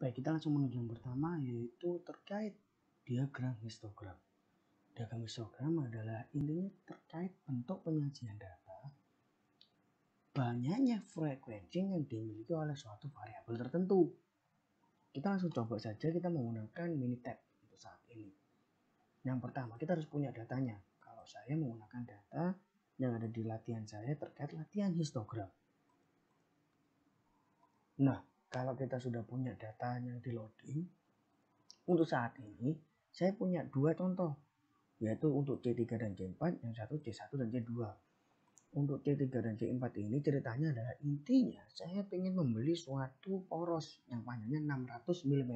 Baik, kita langsung menuju yang pertama, yaitu terkait diagram histogram. Diagram histogram adalah intinya terkait bentuk penyajian data, banyaknya frekuensi yang dimiliki oleh suatu variabel tertentu. Kita langsung coba saja kita menggunakan Minitab untuk saat ini. Yang pertama, kita harus punya datanya. Kalau saya menggunakan data yang ada di latihan saya terkait latihan histogram. Nah, kalau kita sudah punya datanya di loading, untuk saat ini saya punya dua contoh, yaitu untuk C3 dan C4, yang satu C1 dan C2. Untuk C3 dan C4 ini ceritanya adalah intinya saya ingin membeli suatu poros yang panjangnya 600 mm.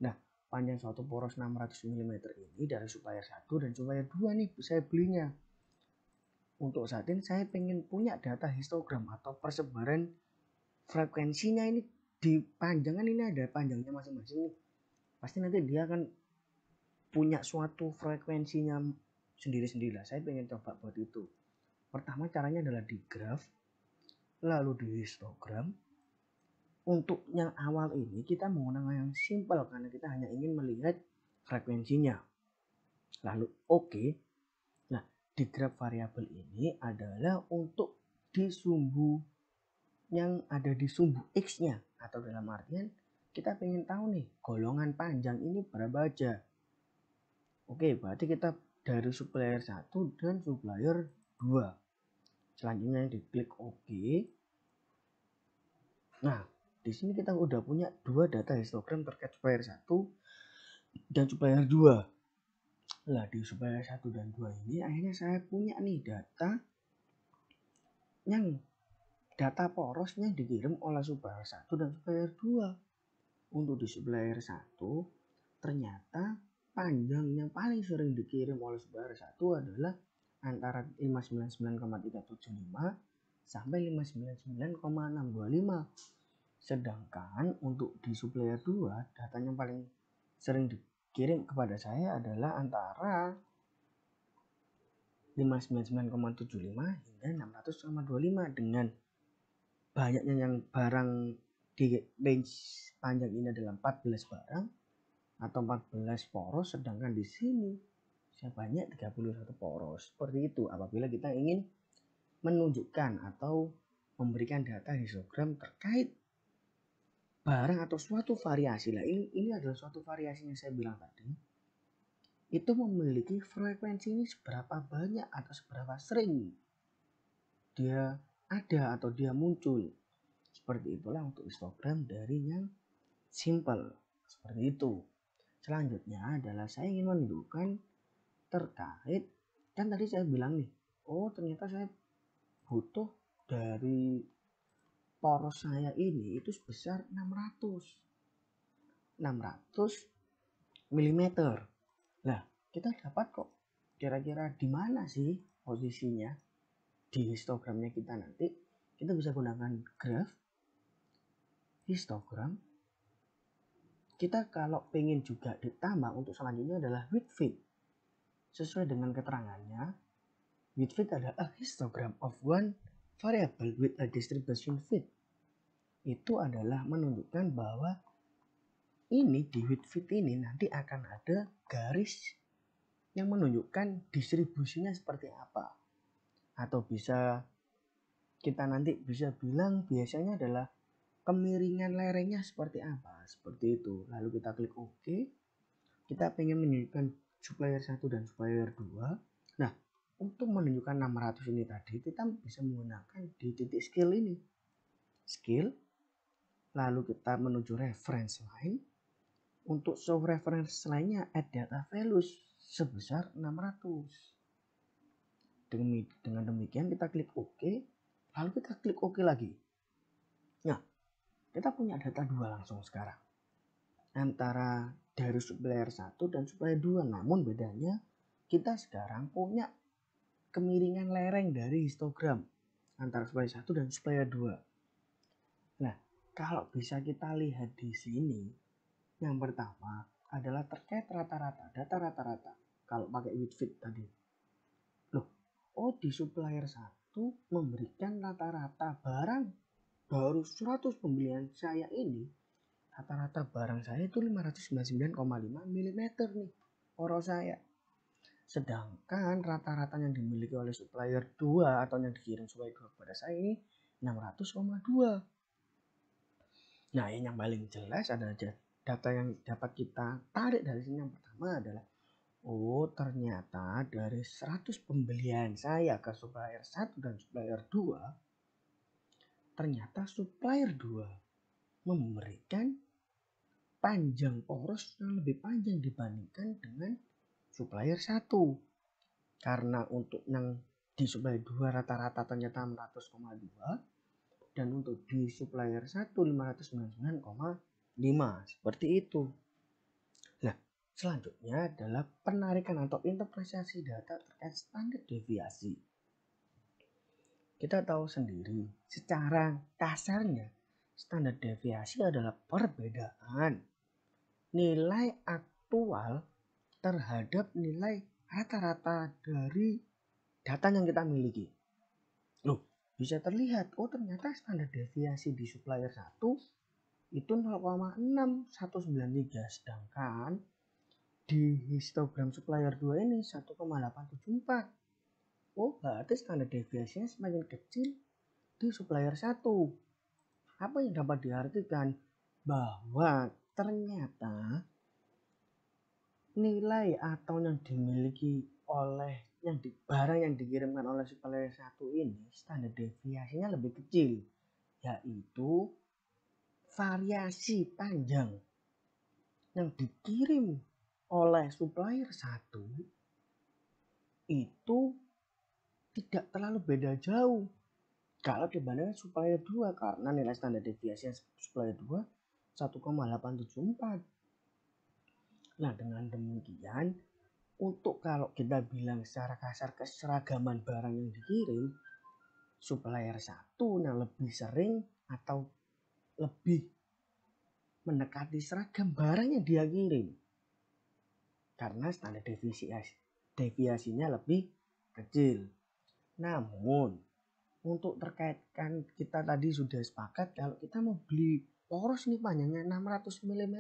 Nah, panjang suatu poros 600 mm ini dari supplier 1 dan supplier 2 nih saya belinya. Untuk saat ini saya ingin punya data histogram atau persebaran frekuensinya ini di panjangan ini ada panjangnya masing-masing nih. Pasti nanti dia akan punya suatu frekuensinya sendiri-sendiri lah. Saya pengen coba buat itu. Pertama caranya adalah di graph, lalu di histogram. Untuk yang awal ini kita menggunakan yang simple karena kita hanya ingin melihat frekuensinya. Lalu oke. Nah, di graph variabel ini adalah untuk di sumbu yang ada di sumbu X-nya, atau dalam artian kita pengen tahu nih golongan panjang ini berapa aja. Oke, berarti kita dari supplier 1 dan supplier 2. Selanjutnya diklik OK. Nah, di sini kita udah punya dua data histogram terkait supplier 1 dan supplier 2. Nah, di supplier 1 dan 2 ini akhirnya saya punya nih data porosnya dikirim oleh supplier 1 dan supplier 2. Untuk di supplier 1 ternyata panjang yang paling sering dikirim oleh supplier 1 adalah antara 599,375 sampai 599,625. Sedangkan untuk di supplier 2 datanya paling sering dikirim kepada saya adalah antara 599,75 hingga 600,25. Dengan banyaknya yang barang di range panjang ini adalah 14 barang atau 14 poros, sedangkan di sini sebanyak 31 poros. Seperti itu apabila kita ingin menunjukkan atau memberikan data histogram terkait barang atau suatu variasi lah. Ini adalah suatu variasi yang saya bilang tadi. Itu memiliki frekuensi ini seberapa banyak atau seberapa sering dia ada atau dia muncul. Seperti itulah untuk histogram dari yang simple. Seperti itu. Selanjutnya adalah saya ingin menunjukkan terkait, kan tadi saya bilang nih, oh ternyata saya butuh dari poros saya ini itu sebesar 600 mm. Nah, kita dapat kok kira-kira di mana sih posisinya di histogramnya kita nanti. Kita bisa gunakan graph, histogram. Kita kalau pengen juga ditambah untuk selanjutnya adalah width fit. Sesuai dengan keterangannya, width fit adalah a histogram of one variable with a distribution fit. Itu adalah menunjukkan bahwa ini di width fit ini nanti akan ada garis yang menunjukkan distribusinya seperti apa. Atau bisa kita nanti bisa bilang biasanya adalah kemiringan lerengnya seperti apa. Seperti itu. Lalu kita klik OK. Kita pengen menunjukkan supplier 1 dan supplier 2. Nah, untuk menunjukkan 600 ini tadi kita bisa menggunakan di titik scale ini. Scale. Lalu kita menuju reference line. Untuk show reference line-nya add data values sebesar 600. Dengan demikian kita klik OK. Lalu kita klik OK lagi. Nah, kita punya data 2 langsung sekarang. Antara dari supplier 1 dan supplier 2. Namun bedanya kita sekarang punya kemiringan lereng dari histogram antara supplier 1 dan supplier 2. Nah, kalau bisa kita lihat di sini, yang pertama adalah terkait rata-rata, data rata-rata. Kalau pakai width fit tadi. Loh, oh di supplier 1 memberikan rata-rata barang baru 100 pembelian saya ini rata-rata barang saya itu 599,5 mm nih poros saya. Sedangkan rata-rata yang dimiliki oleh supplier 2 atau yang dikirim supplier 2 kepada saya ini 600,2. Nah, yang paling jelas adalah data yang dapat kita tarik dari sini. Yang pertama adalah, oh ternyata dari 100 pembelian saya ke supplier 1 dan supplier 2, ternyata supplier 2 memberikan panjang poros yang lebih panjang dibandingkan dengan supplier 1. Karena untuk yang di supplier 2 rata-rata ternyata 600,2 dan untuk di supplier 1 599,5, seperti itu. Nah, selanjutnya adalah penarikan atau interpretasi data terkait standar deviasi. Kita tahu sendiri, secara kasarnya standar deviasi adalah perbedaan nilai aktual terhadap nilai rata-rata dari data yang kita miliki. Loh, bisa terlihat, oh ternyata standar deviasi di supplier 1 itu 0,6193, sedangkan di histogram supplier 2 ini 1,874. Oh, berarti standar deviasinya semakin kecil di supplier 1. Apa yang dapat diartikan? Bahwa ternyata nilai atau yang dimiliki oleh barang yang dikirimkan oleh supplier 1 ini standar deviasinya lebih kecil, yaitu variasi panjang yang dikirim oleh supplier 1 itu tidak terlalu beda jauh kalau dibandingkan supplier 2, karena nilai standar deviasi supplier 2 1,874. Nah, dengan demikian, untuk kalau kita bilang secara kasar keseragaman barang yang dikirim, supplier 1 yang lebih sering atau lebih mendekati seragam barang yang dia kirim. Karena standar deviasinya lebih kecil. Namun, untuk terkaitkan kita tadi sudah sepakat kalau kita mau beli poros nih panjangnya 600 mm.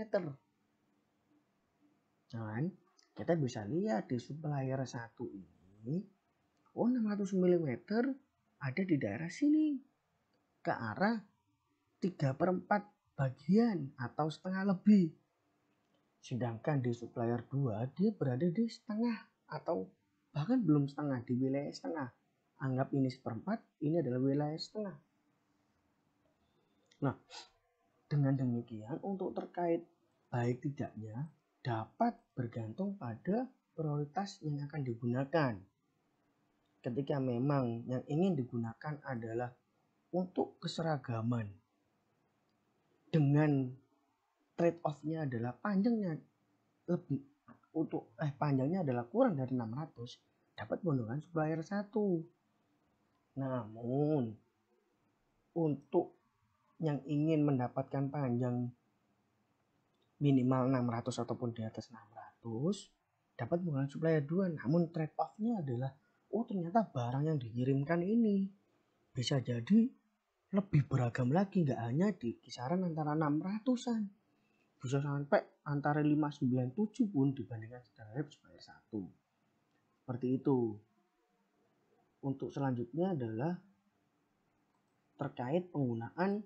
Dan kita bisa lihat di supplier 1 ini, oh 600 mm ada di daerah sini ke arah 3/4 bagian atau setengah lebih. Sedangkan di supplier 2 dia berada di setengah atau bahkan belum setengah, di wilayah setengah. Anggap ini 1/4, ini adalah wilayah setengah. Nah, dengan demikian untuk terkait baik tidaknya dapat bergantung pada prioritas yang akan digunakan. Ketika memang yang ingin digunakan adalah untuk keseragaman dengan trade off-nya adalah panjangnya adalah kurang dari 600, dapat menggunakan supplier 1. Namun untuk yang ingin mendapatkan panjang minimal 600 ataupun di atas 600 dapat menggunakan supplier 2. Namun trade off-nya adalah, oh ternyata barang yang dikirimkan ini bisa jadi lebih beragam lagi, nggak hanya di kisaran antara 600-an, bisa sampai antara 597 pun dibandingkan terhadap supplier 1. Seperti itu. Untuk selanjutnya adalah terkait penggunaan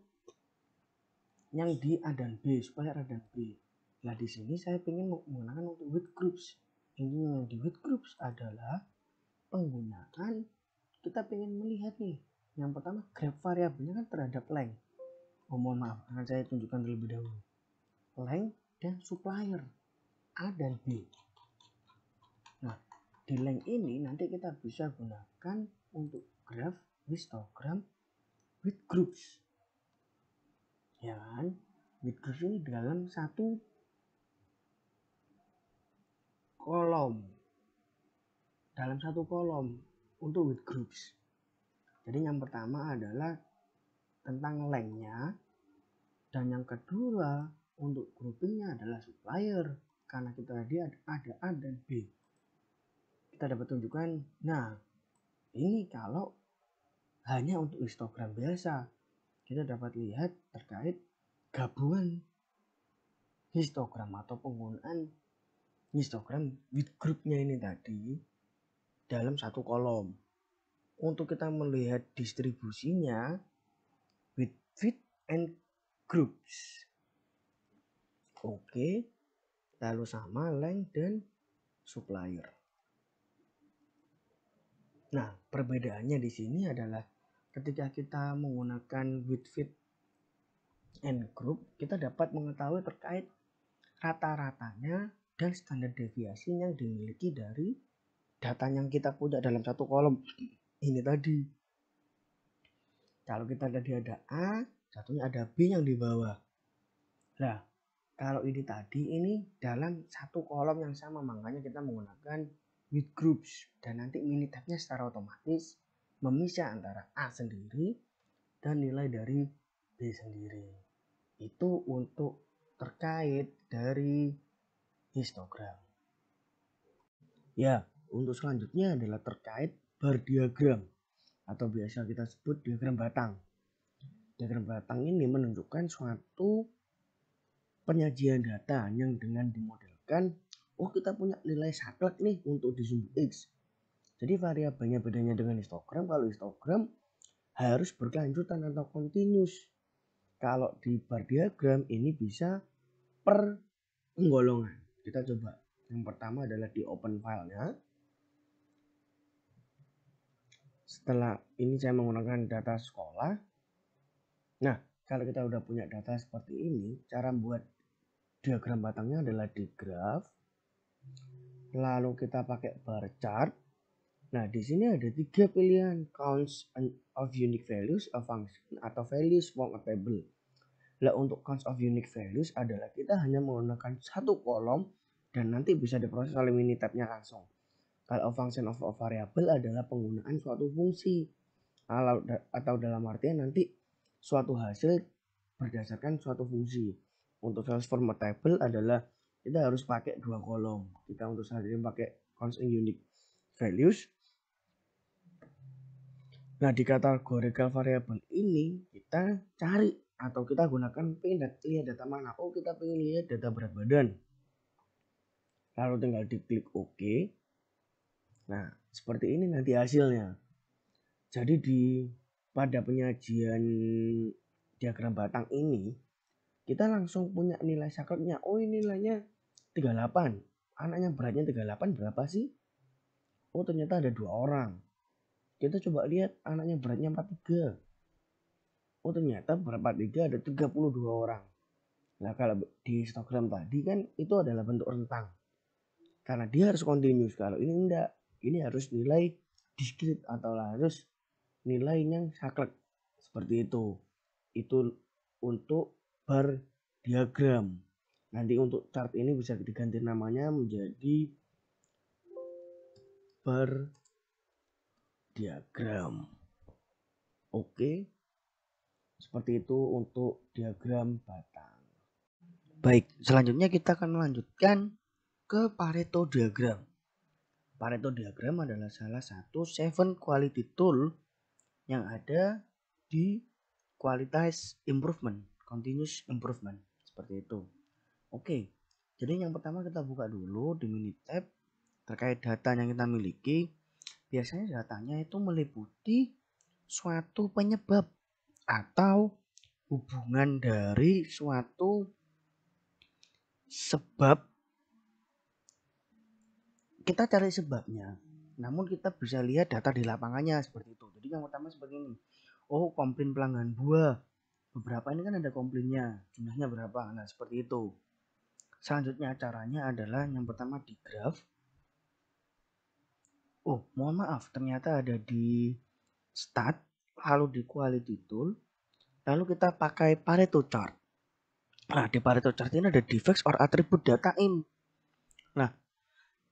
yang di A dan B, supplier A dan B. Nah, di sini saya ingin menggunakan untuk with groups. Ini yang di with groups adalah penggunaan, kita ingin melihat nih, yang pertama grab variabelnya kan terhadap length. Oh mohon maaf, akan saya tunjukkan terlebih dahulu. Length dan supplier A dan B. Nah, di length ini nanti kita bisa gunakan untuk graph histogram with groups. Ya kan? With groups ini dalam satu kolom. Untuk with groups. Jadi yang pertama adalah tentang length-nya, dan yang kedua untuk groupingnya adalah supplier, karena kita tadi ada A dan B. Kita dapat tunjukkan, nah ini kalau hanya untuk histogram biasa, kita dapat lihat terkait gabungan histogram atau penggunaan histogram with groupnya ini tadi dalam satu kolom. Untuk kita melihat distribusinya with fit and groups. Oke, lalu sama length dan supplier. Nah, perbedaannya di sini adalah ketika kita menggunakan with fit and group, kita dapat mengetahui terkait rata-ratanya dan standar deviasi yang dimiliki dari data yang kita punya dalam satu kolom ini tadi. Kalau kita tadi ada A, satunya ada B yang di bawah. Nah, kalau ini tadi ini dalam satu kolom yang sama, makanya kita menggunakan with groups, dan nanti Minitab-nya secara otomatis memisah antara A sendiri dan nilai dari B sendiri. Itu untuk terkait dari histogram. Ya, untuk selanjutnya adalah terkait bar diagram atau biasa kita sebut diagram batang. Diagram batang ini menunjukkan suatu penyajian data yang dengan dimodelkan, kita punya nilai saklek nih untuk di sumbu X. Jadi variabelnya bedanya dengan histogram, kalau histogram harus berkelanjutan atau continuous. Kalau di bar diagram ini bisa per penggolongan. Kita coba. Yang pertama adalah di open filenya. Setelah ini saya menggunakan data sekolah. Nah, kalau kita udah punya data seperti ini, cara buat diagram batangnya adalah di graph. Lalu kita pakai bar chart. Nah, di sini ada 3 pilihan, counts of unique values, a function, atau values from a table. Nah, untuk counts of unique values adalah kita hanya menggunakan satu kolom dan nanti bisa diproses oleh Minitab-nya langsung. Kalau function of a variable adalah penggunaan suatu fungsi atau dalam artian nanti suatu hasil berdasarkan suatu fungsi. Untuk values from a table adalah kita harus pakai 2 kolom. Kita untuk saat ini pakai counts of unique values. Nah, di categorical variable ini kita cari atau kita gunakan pengen lihat data mana. Kita pengen lihat data berat badan. Lalu tinggal diklik OK. Nah, seperti ini nanti hasilnya. Jadi pada penyajian diagram batang ini kita langsung punya nilai sakleknya. Ini nilainya 38. Anaknya beratnya 38 berapa sih? Ternyata ada 2 orang. Kita coba lihat anaknya beratnya 43. Ternyata berapa 3 ada 32 orang. Nah, kalau di histogram tadi kan itu adalah bentuk rentang. Karena dia harus continuous. Kalau ini enggak. Ini harus nilai discrete atau harus nilai yang saklek. Seperti itu. Itu untuk bar diagram. Nanti untuk chart ini bisa diganti namanya menjadi bar diagram. Oke. Seperti itu untuk diagram batang. Baik, selanjutnya kita akan melanjutkan ke Pareto diagram. Pareto diagram adalah salah satu 7 quality tool yang ada di kualitas improvement, continuous improvement, seperti itu. Oke, jadi yang pertama kita buka dulu di Minitab terkait data yang kita miliki. Biasanya datanya itu meliputi suatu penyebab atau hubungan dari suatu sebab. Kita cari sebabnya, namun kita bisa lihat data di lapangannya seperti itu. Jadi yang pertama seperti ini. Komplain pelanggan buah. Beberapa ini kan ada komplainnya, jumlahnya berapa. Nah, seperti itu. Selanjutnya caranya adalah yang pertama di graph. Mohon maaf, ternyata ada di stat, lalu di quality tool, lalu kita pakai Pareto chart. Nah, di Pareto chart ini ada defects or attribute data in. Nah,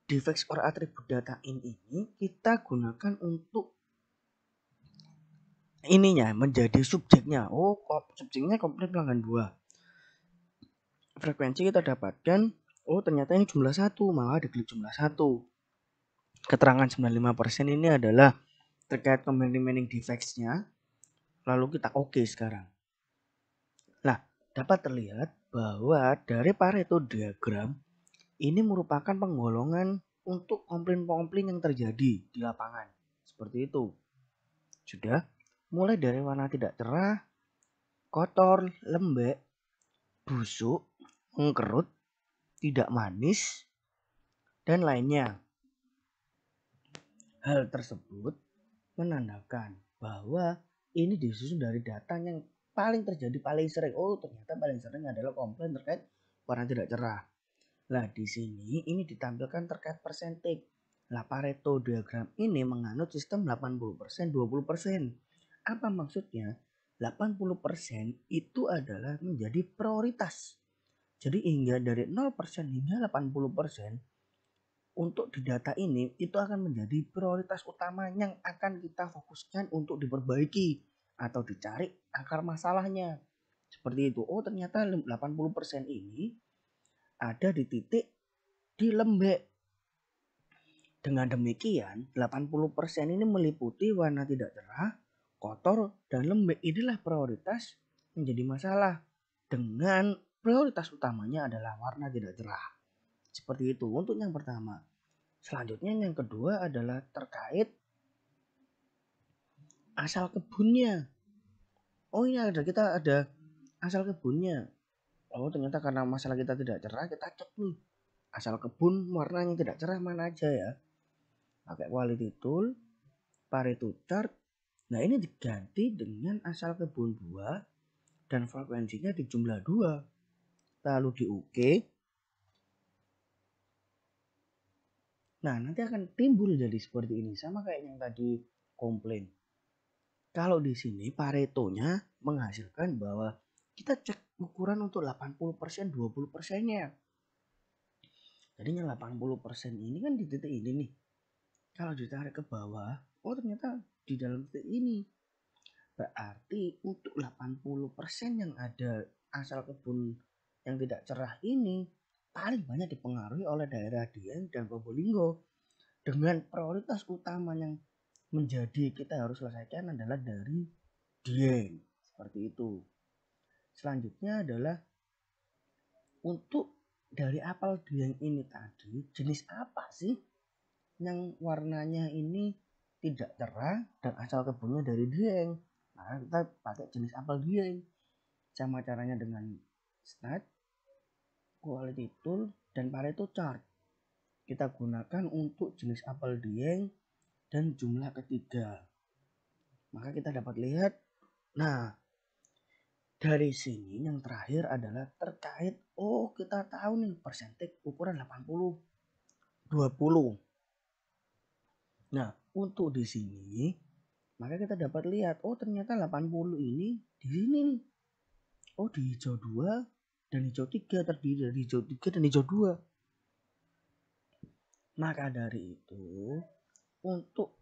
defects or attribute data in ini kita gunakan untuk ininya menjadi subjeknya. Subjeknya komplain pelanggan buah. Frekuensi kita dapatkan, ternyata ini jumlah 1, malah diklik jumlah 1. Keterangan 95% ini adalah terkait remaining defects-nya. Lalu kita OK sekarang. Nah, dapat terlihat bahwa dari Pareto diagram ini merupakan penggolongan untuk komplain-komplain yang terjadi di lapangan. Seperti itu. Sudah mulai dari warna tidak cerah, kotor, lembek, busuk, mengkerut, tidak manis, dan lainnya. Hal tersebut menandakan bahwa ini disusun dari data yang paling terjadi paling sering. Oh, ternyata paling sering adalah komplain terkait warna tidak cerah. Nah, di sini ini ditampilkan terkait persentage. Nah, Pareto diagram ini menganut sistem 80%, 20%. Apa maksudnya? 80% itu adalah menjadi prioritas. Jadi hingga dari 0% hingga 80% untuk di data ini itu akan menjadi prioritas utama yang akan kita fokuskan untuk diperbaiki atau dicari akar masalahnya. Seperti itu. Oh, ternyata 80% ini ada di titik di lembek. Dengan demikian, 80% ini meliputi warna tidak cerah, kotor, dan lembek. Inilah prioritas menjadi masalah. Dengan prioritas utamanya adalah warna tidak cerah. Seperti itu untuk yang pertama. Selanjutnya yang kedua adalah terkait asal kebunnya. Oh, ini kita ada asal kebunnya. Oh, ternyata karena masalah kita tidak cerah, kita cek nih. Asal kebun warnanya tidak cerah mana aja ya. Pakai quality tool, Pareto chart. Nah, ini diganti dengan asal kebun 2 dan frekuensinya di jumlah 2. Lalu di OK. Nah, nanti akan timbul jadi seperti ini. Sama kayak yang tadi komplain. Kalau di sini Paretonya menghasilkan bahwa kita cek ukuran untuk 80%, 20%-nya. Jadinya 80% ini kan di titik ini nih. Kalau ditarik ke bawah, oh ternyata di dalam titik ini. Berarti untuk 80% yang ada asal kebun yang tidak cerah ini paling banyak dipengaruhi oleh daerah Dieng dan Probolinggo. Dengan prioritas utama yang menjadi kita harus selesaikan adalah dari Dieng. Seperti itu. Selanjutnya adalah untuk dari apel Dieng ini tadi, jenis apa sih yang warnanya ini tidak cerah dan asal kebunnya dari Dieng? Nah, kita pakai jenis apel Dieng. Sama caranya dengan stat, quality tool, dan Pareto chart. Kita gunakan untuk jenis apel Dieng dan jumlah ketiga. Maka kita dapat lihat, nah dari sini yang terakhir adalah terkait, oh kita tahu nih persentage ukuran 80, 20. Nah, untuk di sini maka kita dapat lihat, oh ternyata 80 ini di sini nih. Oh di hijau 2 dan hijau 3, terdiri dari hijau 3 dan hijau 2. Maka dari itu, untuk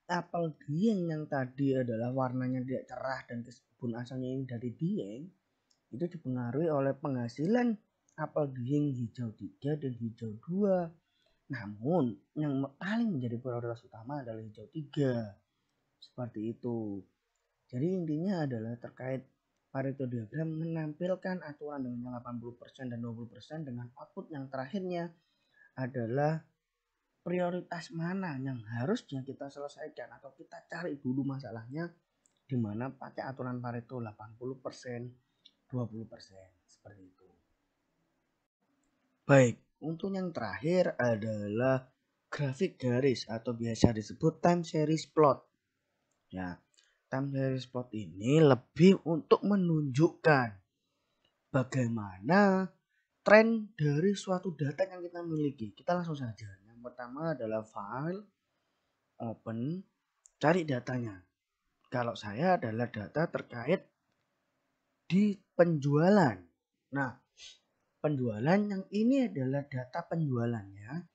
apel Dieng yang tadi adalah warnanya tidak cerah dan kebun asalnya ini dari Dieng, itu dipengaruhi oleh penghasilan apel Dieng hijau 3 dan hijau 2. Namun yang paling menjadi prioritas utama adalah hijau 3. Seperti itu. Jadi intinya adalah terkait Pareto diagram menampilkan aturan dengan 80% dan 20% dengan output yang terakhirnya adalah prioritas mana yang harusnya kita selesaikan atau kita cari dulu masalahnya, di mana pakai aturan Pareto 80%, 20%. Seperti itu. Baik, untuk yang terakhir adalah grafik garis atau biasa disebut time series plot. Ya, time series plot ini lebih untuk menunjukkan bagaimana tren dari suatu data yang kita miliki. Kita langsung saja. Yang pertama adalah file, open, cari datanya. Kalau saya adalah data terkait di penjualan. Nah, penjualan yang ini adalah data penjualannya.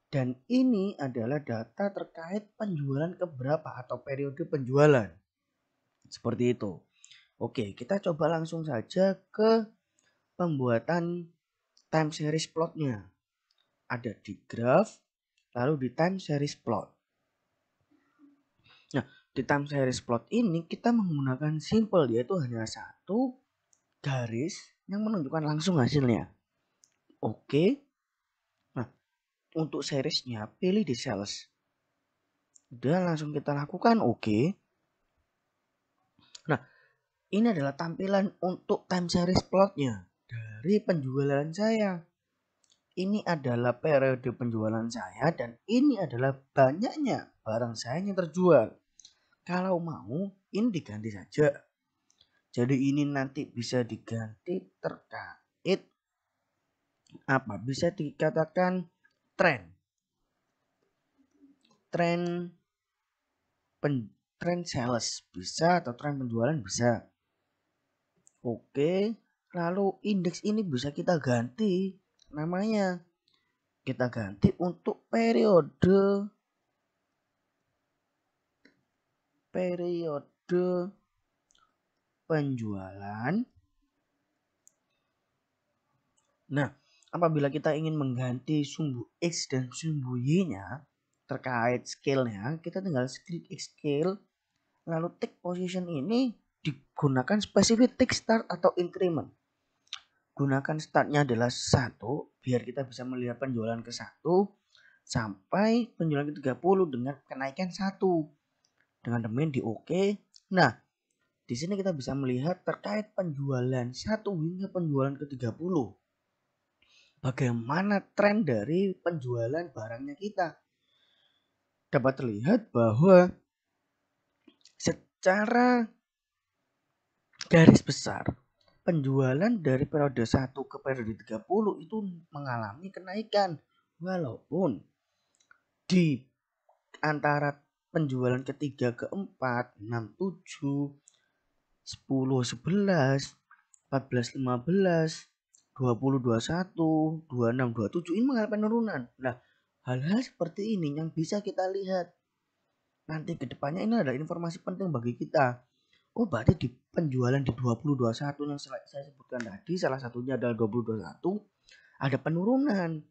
Dan ini adalah data terkait penjualan keberapa atau periode penjualan. Seperti itu. Oke, kita coba langsung saja ke pembuatan time series plotnya. Ada di graph, lalu di time series plot. Nah, di time series plot ini kita menggunakan simple, yaitu hanya satu garis yang menunjukkan langsung hasilnya. Oke. Nah, untuk seriesnya pilih di sales. Udah langsung kita lakukan oke. Nah, ini adalah tampilan untuk time series plotnya dari penjualan saya. Ini adalah periode penjualan saya dan ini adalah banyaknya barang saya yang terjual. Kalau mau, ini diganti saja. Jadi ini nanti bisa diganti terkait apa? Bisa dikatakan tren. Tren sales bisa atau tren penjualan bisa. Oke, lalu indeks ini bisa kita ganti namanya. Kita ganti untuk periode penjualan. Nah, apabila kita ingin mengganti sumbu X dan sumbu Y-nya terkait scale-nya, kita tinggal klik scale, lalu tick position ini digunakan spesifik tick start atau increment. Gunakan startnya adalah 1 biar kita bisa melihat penjualan ke 1 sampai penjualan ke 30 dengan kenaikan 1. Dengan demikian di OK. Nah, di sini kita bisa melihat terkait penjualan 1 hingga penjualan ke 30. Bagaimana tren dari penjualan barangnya kita. Dapat terlihat bahwa secara garis besar penjualan dari periode 1 ke periode 30 itu mengalami kenaikan. Walaupun di antara penjualan ketiga ke 4, 6, 7, 10, 11, 14, 15, 20, 21, 26, 27 ini mengalami penurunan. Nah, hal-hal seperti ini yang bisa kita lihat. Nanti ke depannya ini adalah informasi penting bagi kita. Oh, berarti di penjualan di 2021 yang saya sebutkan tadi, salah satunya adalah 2021, ada penurunan.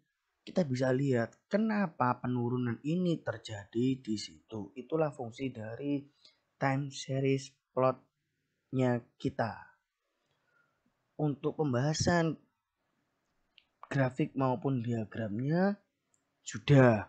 Kita bisa lihat kenapa penurunan ini terjadi di situ. Itulah fungsi dari time series plotnya kita. Untuk pembahasan grafik maupun diagramnya sudah.